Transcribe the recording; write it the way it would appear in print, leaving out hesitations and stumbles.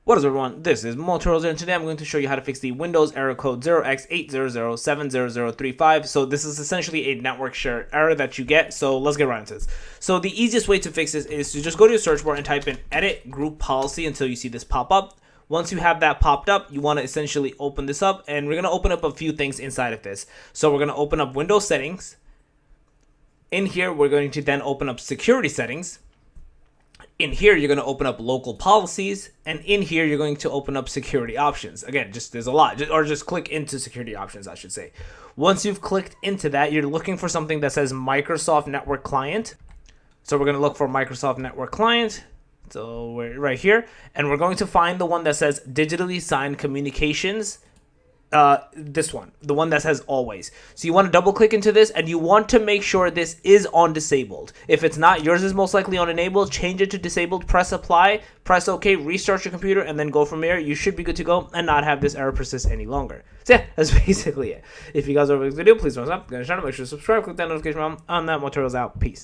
What is up, everyone? This is Multirose, and today I'm going to show you how to fix the Windows error code 0x80070035. So this is essentially a network share error that you get. So let's get right into this. So the easiest way to fix this is to just go to your search bar and type in edit group policy until you see this pop up. Once you have that popped up, you want to essentially open this up, and we're going to open up a few things inside of this. So we're going to open up Windows settings. In here, we're going to then open up security settings. In here, you're going to open up local policies, and in here, you're going to open up security options. Again, there's a lot, or just click into security options, I should say. Once you've clicked into that, you're looking for something that says Microsoft Network Client. So we're going to look for Microsoft Network Client. So we're right here, and we're going to find the one that says digitally signed communications. This one, the one that says always. So you want to double click into this, and you want to make sure this is on disabled. If it's not, yours is most likely on enabled. Change it to disabled, press apply, press OK, restart your computer, and then go from there. You should be good to go and not have this error persist any longer. So yeah, that's basically it. If you guys enjoyed this video, please thumbs up, make sure to subscribe, click that notification bell on that. Multirose out. Peace.